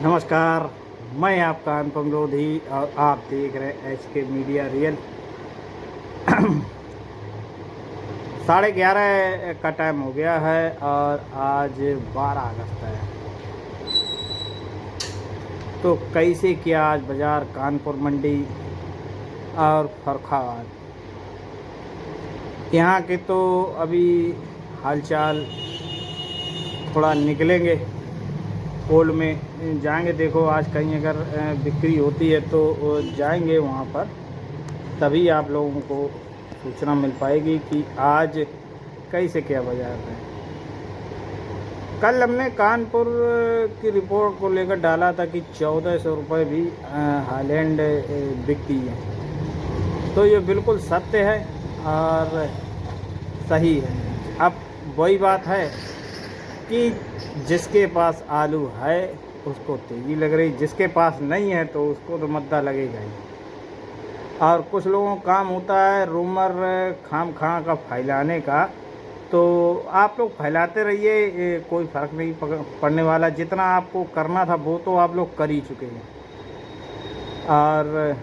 नमस्कार। मैं आपका अनुपम लोधी और आप देख रहे हैं एच के मीडिया रियल। 11:30 का टाइम हो गया है और आज 12 अगस्त है। तो कैसे किया आज बाज़ार कानपुर मंडी और फर्रुखाबाद, यहाँ के तो अभी हालचाल थोड़ा निकलेंगे। पोल में जाएंगे, देखो आज कहीं अगर बिक्री होती है तो जाएंगे वहाँ पर, तभी आप लोगों को सूचना मिल पाएगी कि आज कैसे क्या बाज़ार है। कल हमने कानपुर की रिपोर्ट को लेकर डाला था कि 1400 रुपये भी हाईलैंड बिकती है, तो ये बिल्कुल सत्य है और सही है। अब वही बात है कि जिसके पास आलू है उसको तेज़ी लग रही, जिसके पास नहीं है तो उसको तो मद्दा लगेगा ही। और कुछ लोगों का काम होता है रूमर खाम खा का फैलाने का, तो आप लोग फैलाते रहिए, कोई फ़र्क नहीं पड़ने वाला। जितना आपको करना था वो तो आप लोग कर ही चुके हैं। और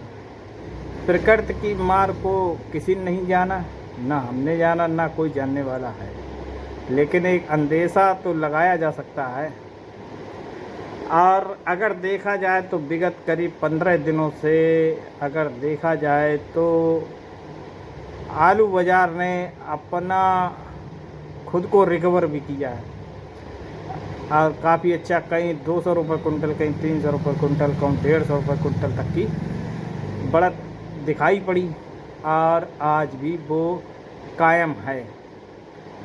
प्रकृति की मार को किसी ने नहीं जाना, ना हमने जाना, ना कोई जानने वाला है, लेकिन एक अंदेशा तो लगाया जा सकता है। और अगर देखा जाए तो विगत करीब 15 दिनों से अगर देखा जाए तो आलू बाज़ार ने अपना खुद को रिकवर भी किया है और काफ़ी अच्छा, कहीं 200 रुपये कुंटल, कहीं 300 रुपये कुंटल, कहीं 150 रुपये कुंटल तक की बढ़त दिखाई पड़ी और आज भी वो कायम है।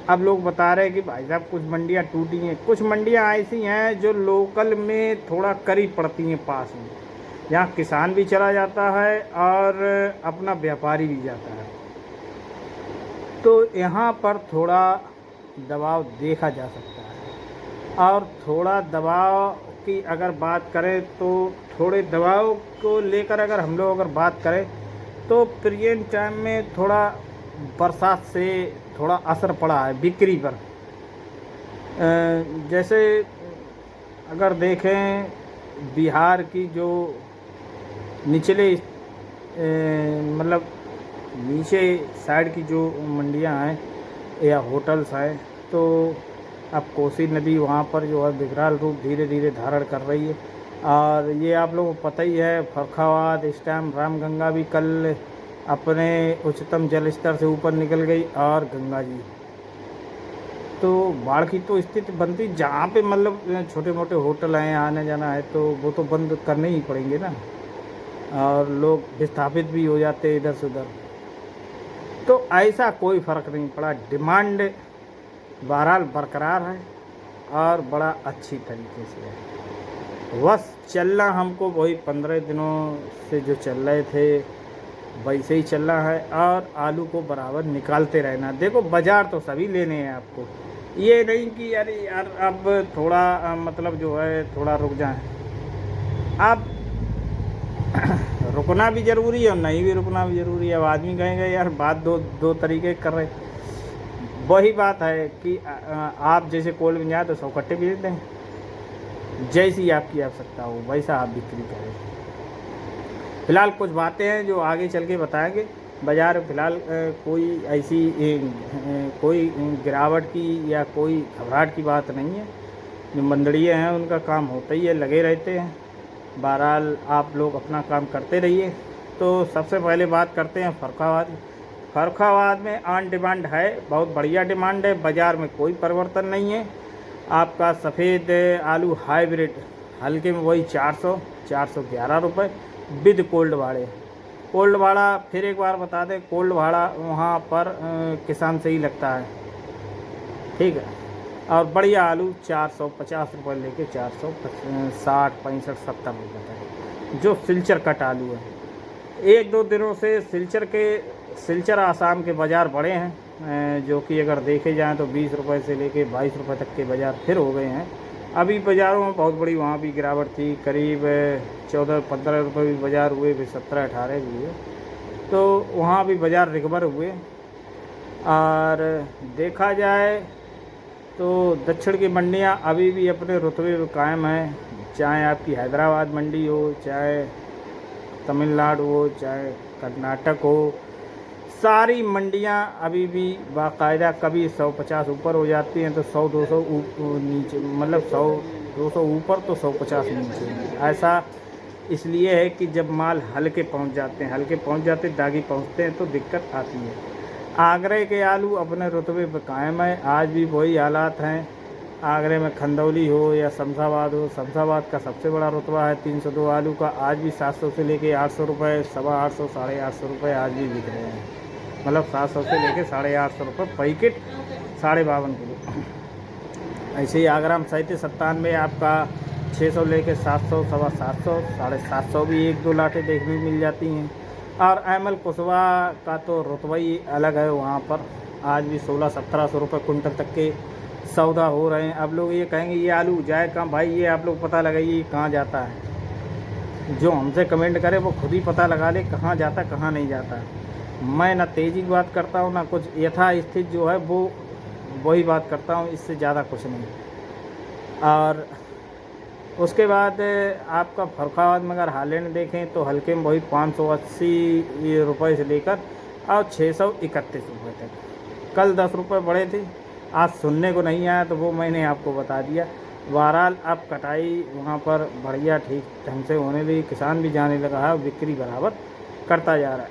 अब लोग बता रहे हैं कि भाई साहब कुछ मंडियाँ टूटी हैं, कुछ मंडियाँ ऐसी हैं जो लोकल में थोड़ा करीब पड़ती हैं, पास में, जहाँ किसान भी चला जाता है और अपना व्यापारी भी जाता है। तो यहाँ पर थोड़ा दबाव देखा जा सकता है। और थोड़ा दबाव की अगर बात करें तो थोड़े दबाव को लेकर अगर हम लोग अगर बात करें तो प्रेजेंट टाइम में थोड़ा बरसात से थोड़ा असर पड़ा है बिक्री पर। जैसे अगर देखें बिहार की जो निचले मतलब नीचे साइड की जो मंडियां हैं या होटल्स हैं, तो अब कोसी नदी वहाँ पर जो है विकराल रूप धीरे धीरे धारण कर रही है। और ये आप लोगों को पता ही है, फर्रुखाबाद इस टाइम रामगंगा भी कल अपने उच्चतम जल स्तर से ऊपर निकल गई और गंगा जी, तो बाढ़ की तो स्थिति बनती, जहाँ पे मतलब छोटे मोटे होटल हैं, आने जाना है, तो वो तो बंद करने ही पड़ेंगे ना, और लोग विस्थापित भी हो जाते इधर से उधर। तो ऐसा कोई फ़र्क नहीं पड़ा, डिमांड बहरहाल बरकरार है और बड़ा अच्छी तरीके से है। बस चलना हमको वही 15 दिनों से जो चल रहे थे वैसे ही चल रहा है और आलू को बराबर निकालते रहना। देखो बाज़ार तो सभी लेने हैं आपको, ये नहीं कि अरे यार अब थोड़ा मतलब जो है थोड़ा रुक जाए। अब रुकना भी ज़रूरी है और नहीं भी रुकना भी ज़रूरी है। अब आदमी कहेंगे यार बात दो तरीके कर रहे। वही बात है कि आप जैसे कोल्ड में जाए तो 100 कट्टे भी देते हैं, जैसी आपकी आवश्यकता हो वैसा आप बिक्री करें। फ़िलहाल कुछ बातें हैं जो आगे चल के बताएंगे। बाज़ार फ़िलहाल कोई ऐसी कोई गिरावट की या कोई घबराहट की बात नहीं है। जो मंडलियाँ हैं उनका काम होता ही है, लगे रहते हैं। बहरहाल आप लोग अपना काम करते रहिए। तो सबसे पहले बात करते हैं फर्रुखाबाद। फर्रुखाबाद में ऑन डिमांड है, बहुत बढ़िया डिमांड है, बाज़ार में कोई परिवर्तन नहीं है। आपका सफ़ेद आलू हाइब्रिड हल्के में वही 411 रुपये विद कोल्ड भाड़े। कोल्ड भाड़ा फिर एक बार बता दें, कोल्ड भाड़ा वहाँ पर किसान से ही लगता है, ठीक है। और बढ़िया आलू 450 रुपये लेके 460, 65, 70 रुपये तक जो सिलचर कट आलू है। 1-2 दिनों से सिलचर आसाम के बाज़ार बढ़े हैं, जो कि अगर देखे जाएँ तो 20 रुपये से लेके 22 रुपये तक के बाज़ार फिर हो गए हैं। अभी बाज़ारों में बहुत बड़ी वहाँ भी गिरावट थी, करीब 14-15 रुपये भी बाज़ार हुए, फिर 17-18 भी हुए, तो वहाँ भी बाज़ार रिकवर हुए। और देखा जाए तो दक्षिण की मंडियाँ अभी भी अपने रुतबे पर कायम हैं। चाहे आपकी हैदराबाद मंडी हो, चाहे तमिलनाडु हो, चाहे कर्नाटक हो, सारी मंडियां अभी भी बाकायदा कभी 150 ऊपर हो जाती हैं तो 100-200 नीचे, मतलब 100-200 ऊपर तो 150 नीचे। ऐसा इसलिए है कि जब माल हल्के पहुंच जाते दागी पहुंचते हैं तो दिक्कत आती है। आगरे के आलू अपने रुतबे पर कायम है, आज भी वही हालात हैं। आगरे में खंदौली हो या शमशाबाद हो, शमशाबाद का सबसे बड़ा रुतबा है 302 आलू का, आज भी 700 से लेके 800 रुपये, 850, 850 रुपये आज भी बिक रहे हैं। मतलब 700 से लेके 850 रुपये पैकेट, 52.5 किलो। ऐसे ही आगरा में 37-97 आपका 600 लेके 700, 750, 750 भी 1-2 लाटें देखने को मिल जाती हैं। और अहमल कुशवा का तो रुतबा ही अलग है, वहाँ पर आज भी 1600-1700 रुपये कुंटल तक के सौदा हो रहे हैं। अब लोग ये कहेंगे ये आलू जाए कहाँ भाई, ये आप लोग पता लगाइए कहाँ जाता है। जो हमसे कमेंट करे वो खुद ही पता लगा ले कहाँ जाता है कहाँ नहीं जाता है। मैं ना तेज़ी की बात करता हूँ ना कुछ, यथास्थिति जो है वो वही बात करता हूँ, इससे ज़्यादा कुछ नहीं। और उसके बाद आपका फर्रुखाबाद में अगर हालैंड देखें तो हल्के में वही 580 रुपये से लेकर और 631 रुपये तक। कल 10 रुपये बढ़े थे, आज सुनने को नहीं आया तो वो मैंने आपको बता दिया। बहरहाल अब कटाई वहाँ पर बढ़िया ठीक ढंग से होने लगी, किसान भी जाने लगा है, बिक्री बराबर करता जा रहा है।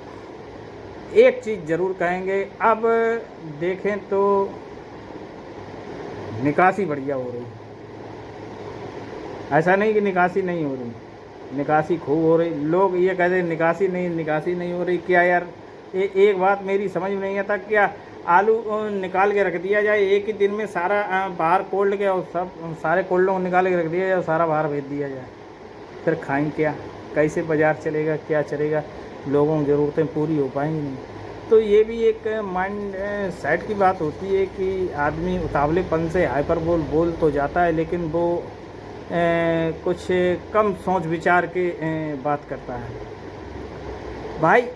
एक चीज़ ज़रूर कहेंगे, अब देखें तो निकासी बढ़िया हो रही, ऐसा नहीं कि निकासी नहीं हो रही, निकासी खूब हो रही। लोग ये कहते हैं निकासी नहीं हो रही। क्या यार, एक बात मेरी समझ में नहीं आता, क्या आलू निकाल के रख दिया जाए एक ही दिन में सारा बाहर कोल्ड के, और सब सारे कोल्डों को निकाल के रख दिया जाए और सारा बाहर भेज दिया जाए, फिर खाएं क्या? कैसे बाज़ार चलेगा, क्या चलेगा? लोगों की ज़रूरतें पूरी हो पाएंगी नहीं। तो ये भी एक माइंड सेट की बात होती है कि आदमी उतावलेपन से हाइपरबोल बोल तो जाता है, लेकिन वो कुछ कम सोच विचार के बात करता है भाई।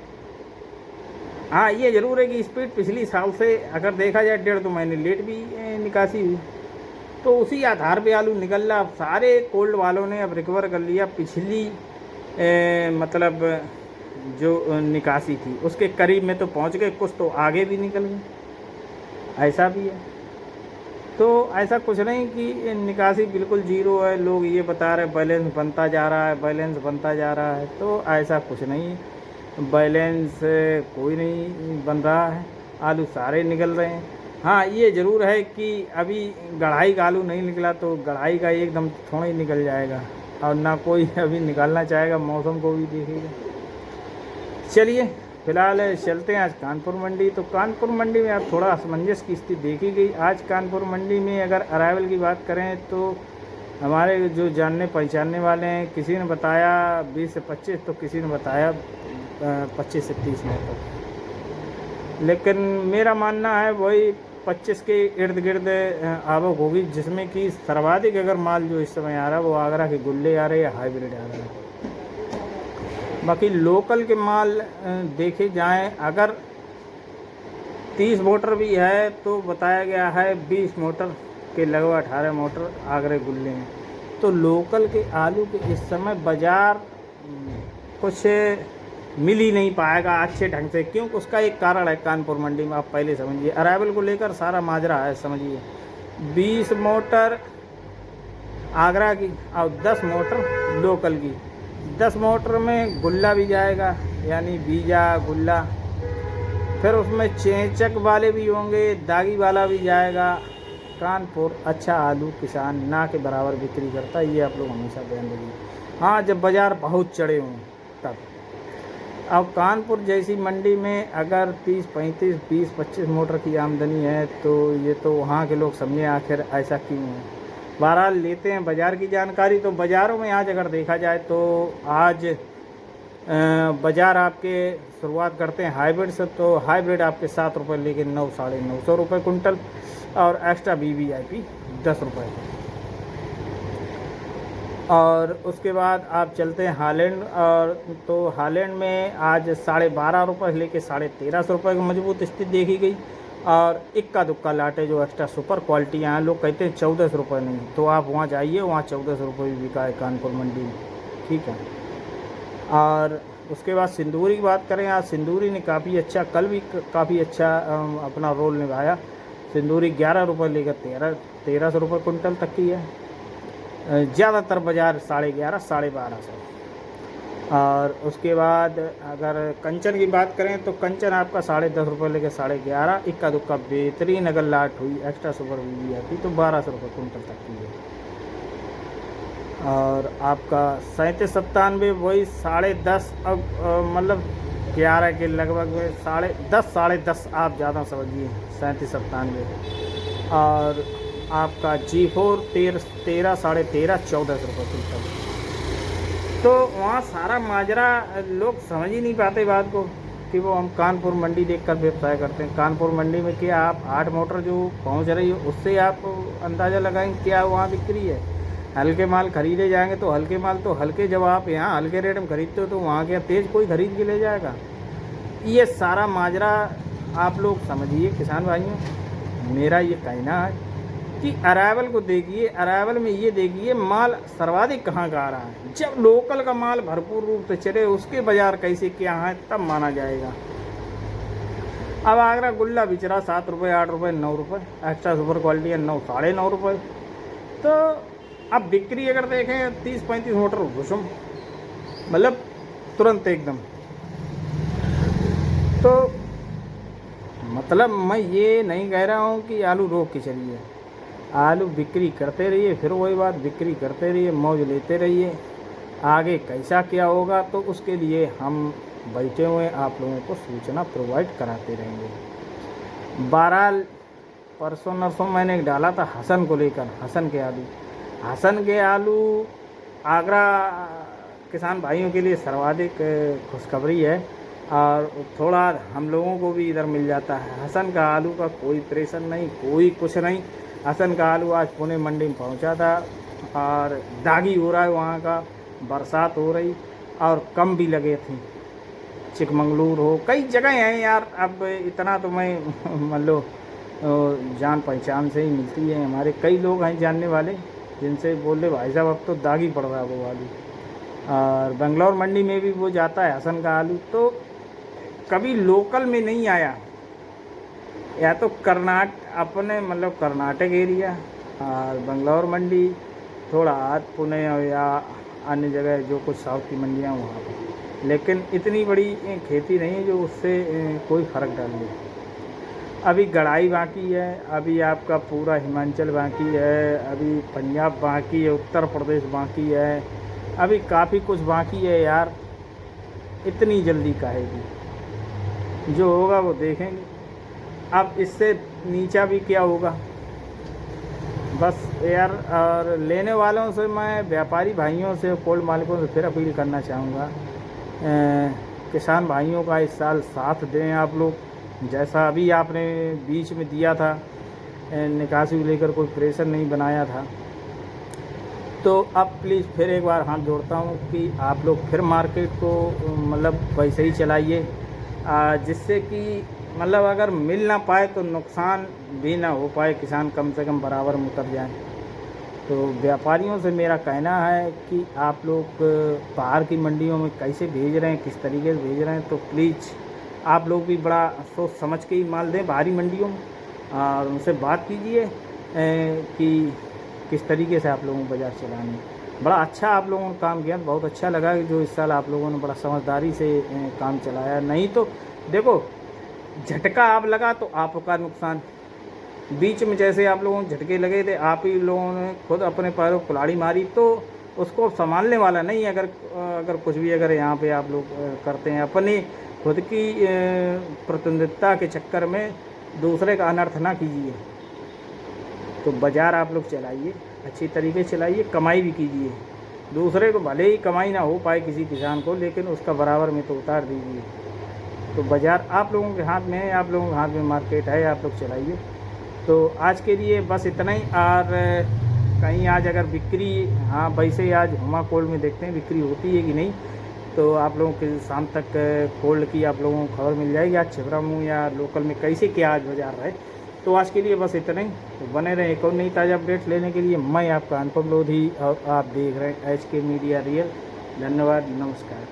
हाँ, ये ज़रूर है कि स्पीड पिछली साल से अगर देखा जाए 1.5-2 महीने लेट भी निकासी हुई, तो उसी आधार पे आलू निकल रहा। अब सारे कोल्ड वालों ने अब रिकवर कर लिया, पिछली मतलब जो निकासी थी उसके करीब में तो पहुंच गए, कुछ तो आगे भी निकल गए, ऐसा भी है। तो ऐसा कुछ नहीं कि निकासी बिल्कुल ज़ीरो है। लोग ये बता रहे बैलेंस बनता जा रहा है, तो ऐसा कुछ नहीं है, बैलेंस कोई नहीं बन रहा है, आलू सारे निकल रहे हैं। हाँ, ये ज़रूर है कि अभी गढ़ाई का आलू नहीं निकला तो गढ़ाई का एकदम थोड़ा ही निकल जाएगा, और ना कोई अभी निकालना चाहेगा, मौसम को भी देखेगा। चलिए फ़िलहाल चलते हैं आज कानपुर मंडी। तो कानपुर मंडी में अब थोड़ा असमंजस की स्थिति देखी गई। आज कानपुर मंडी में अगर अराइवल की बात करें तो हमारे जो जानने पहचानने वाले हैं, किसी ने बताया 20 से 25, तो किसी ने बताया 25 से 30 में तक, लेकिन मेरा मानना है वही 25 के इर्द गिर्द आवक होगी, जिसमें कि सर्वाधिक अगर माल जो इस समय आ रहा है वो आगरा के गुल्ले आ रहे हैं या हाइब्रिड आ रहा है। बाकी लोकल के माल देखे जाएं, अगर 30 मोटर भी है तो बताया गया है 20 मोटर के लगभग 18 मोटर आगरे गुल्ले हैं। तो लोकल के आलू के इस समय बाज़ार कुछ मिल ही नहीं पाएगा अच्छे ढंग से, क्योंकि उसका एक कारण है कानपुर मंडी में। आप पहले समझिए, अराइवल को लेकर सारा माजरा है, समझिए। 20 मोटर आगरा की और 10 मोटर लोकल की। 10 मोटर में गुल्ला भी जाएगा, यानी बीजा गुल्ला, फिर उसमें चेचक वाले भी होंगे, दागी वाला भी जाएगा। कानपुर अच्छा आलू किसान ना के बराबर बिक्री करता है, ये आप लोग हमेशा ध्यान रखिए। हाँ, जब बाज़ार बहुत चढ़े हों तब। अब कानपुर जैसी मंडी में अगर 30, 35, 20, 25 मोटर की आमदनी है तो ये तो वहाँ के लोग समझें आखिर ऐसा क्यों है। बहरहाल लेते हैं बाज़ार की जानकारी। तो बाज़ारों में आज अगर देखा जाए तो आज बाज़ार आपके शुरुआत करते हैं हाइब्रिड से। तो हाइब्रिड आपके 7 रुपये लेके 9, 950 रुपये कुंटल, और एक्स्ट्रा VVIP 10 रुपये। और उसके बाद आप चलते हैं हालैंड, और तो हालैंड में आज 12.5 रुपये लेके 13.5 रुपये की मजबूत स्थिति देखी गई। और इक्का दुक्का लाटे जो एक्स्ट्रा सुपर क्वालिटी हैं, लोग कहते हैं 1400 रुपये नहीं, तो आप वहाँ जाइए, वहाँ 1400 रुपये भी बिका है कानपुर मंडी में, ठीक है। और उसके बाद सिंदूरी की बात करें, आज सिंदूरी ने काफ़ी अच्छा, कल भी काफ़ी अच्छा अपना रोल निभाया। सिंदूरी 11 रुपये लेकर 1300 रुपये कुंटल तक की है। ज़्यादातर बाज़ार 11.5 1250। और उसके बाद अगर कंचन की बात करें तो कंचन आपका 10.5 रुपये लेकर 11.5, इक्का दुक्का बेहतरीन अगर लाट हुई एक्स्ट्रा सुपर भी आती तो 1200 रुपये कुंटल तक की है। और आपका 37 97 वही 10.5, अब मतलब 11 के लगभग 10.5 आप ज़्यादा समझिए 37 97। और आपका G4 13 13.5 1400 रुपये कुंटल। तो वहाँ सारा माजरा लोग समझ ही नहीं पाते बात को कि वो हम कानपुर मंडी देखकर व्यवसाय करते हैं। कानपुर मंडी में क्या आप 8 मोटर जो पहुँच रही है उससे आप अंदाज़ा लगाएंगे क्या वहाँ बिक्री है। हल्के माल खरीदे जाएंगे तो हल्के माल तो हल्के, जब आप यहाँ हल्के रेट में खरीदते हो तो वहाँ क्या तेज़ कोई खरीद के ले जाएगा। ये सारा माजरा आप लोग समझिए किसान भाइयों। मेरा ये कहना है कि अरावल को देखिए, अरावल में ये देखिए माल सर्वाधिक कहाँ का आ रहा है। जब लोकल का माल भरपूर रूप से चले उसके बाज़ार कैसे क्या है तब माना जाएगा। अब आगरा गुल्ला बिच रहा 7 रुपये 8 रुपये 9 रुपये, एक्स्ट्रा सुपर क्वालिटी है 9 9.5 रुपये। तो अब बिक्री अगर देखें 30 35 मोटर घुसुम, मतलब तुरंत एकदम। तो मतलब मैं ये नहीं कह रहा हूँ कि आलू रोक के चलिए, आलू बिक्री करते रहिए, फिर वही बात बिक्री करते रहिए, मौज लेते रहिए। आगे कैसा क्या होगा तो उसके लिए हम बैठे हुए आप लोगों को सूचना प्रोवाइड कराते रहेंगे। बहरहाल परसों नरसों मैंने एक डाला था हसन को लेकर, हसन के आलू आगरा किसान भाइयों के लिए सर्वाधिक खुशखबरी है। और थोड़ा हम लोगों को भी इधर मिल जाता है। हसन का आलू का कोई प्रेशर नहीं, कोई कुछ नहीं। हसन का आलू आज पुणे मंडी में पहुंचा था और दागी हो रहा है, वहाँ का बरसात हो रही और कम भी लगे थे। चिकमंगलूर हो, कई जगह हैं यार। अब इतना तो मैं मान लो जान पहचान से ही मिलती है, हमारे कई लोग हैं जानने वाले जिनसे बोल रहे भाई साहब अब तो दागी पड़ रहा है वो आलू। और बेंगलोर मंडी में भी वो जाता है हसन का आलू। तो कभी लोकल में नहीं आया, या तो अपने मतलब कर्नाटक एरिया और बेंगलोर मंडी, थोड़ा हाथ पुणे या अन्य जगह जो कुछ साउथ की मंडियाँ वहाँ पर, लेकिन इतनी बड़ी खेती नहीं है जो उससे कोई फ़र्क डाल दे। अभी गढ़ाई बाकी है, अभी आपका पूरा हिमाचल बाकी है, अभी पंजाब बाकी है, उत्तर प्रदेश बाकी है, अभी काफ़ी कुछ बाकी है यार। इतनी जल्दी काहेगी, जो होगा वो देखेंगे। अब इससे नीचा भी क्या होगा बस यार। और लेने वालों से मैं व्यापारी भाइयों से, कोल्ड मालिकों से फिर अपील करना चाहूँगा, किसान भाइयों का इस साल साथ दें आप लोग। जैसा अभी आपने बीच में दिया था, निकासी को लेकर कोई प्रेशर नहीं बनाया था, तो अब प्लीज़ फिर एक बार हाथ जोड़ता हूँ कि आप लोग फिर मार्केट को मतलब वैसे ही चलाइए, जिससे कि मतलब अगर मिल ना पाए तो नुकसान भी ना हो पाए, किसान कम से कम बराबर में उतर जाए। तो व्यापारियों से मेरा कहना है कि आप लोग बाहर की मंडियों में कैसे भेज रहे हैं, किस तरीके से भेज रहे हैं, तो प्लीज़ आप लोग भी बड़ा सोच समझ के ही माल दें बाहरी मंडियों में, और उनसे बात कीजिए कि किस तरीके से आप लोगों को बाज़ार चलानी है। बड़ा अच्छा आप लोगों ने काम किया, बहुत अच्छा लगा कि जो इस साल आप लोगों ने बड़ा समझदारी से काम चलाया। नहीं तो देखो झटका आप लगा तो आपका नुकसान, बीच में जैसे आप लोगों को झटके लगे थे, आप ही लोगों ने खुद अपने पैरों कुल्हाड़ी मारी, तो उसको संभालने वाला नहीं। अगर कुछ भी अगर यहाँ पे आप लोग करते हैं, अपनी खुद की प्रतिनिधित्व के चक्कर में दूसरे का अनर्थ ना कीजिए। तो बाज़ार आप लोग चलाइए, अच्छी तरीके से चलाइए, कमाई भी कीजिए। दूसरे को भले ही कमाई ना हो पाए किसी किसान को, लेकिन उसका बराबर में तो उतार दीजिए। तो बाज़ार आप लोगों के हाथ में है, आप लोगों के हाथ में मार्केट है, आप लोग चलाइए। तो आज के लिए बस इतना ही। और कहीं आज अगर बिक्री, हाँ वैसे ही आज हुमा कोल्ड में देखते हैं बिक्री होती है कि नहीं। तो आप लोगों के शाम तक कोल्ड की आप लोगों को खबर मिल जाएगी। आज छिबरा मुँह या लोकल में कैसे क्या आज बाजार रहे। तो आज के लिए बस इतना ही। तो बने रहें एक और नई ताज़ा अपडेट लेने के लिए। मैं आपका अनुपम लोधी और आप देख रहे हैं HK मीडिया रियल। धन्यवाद, नमस्कार।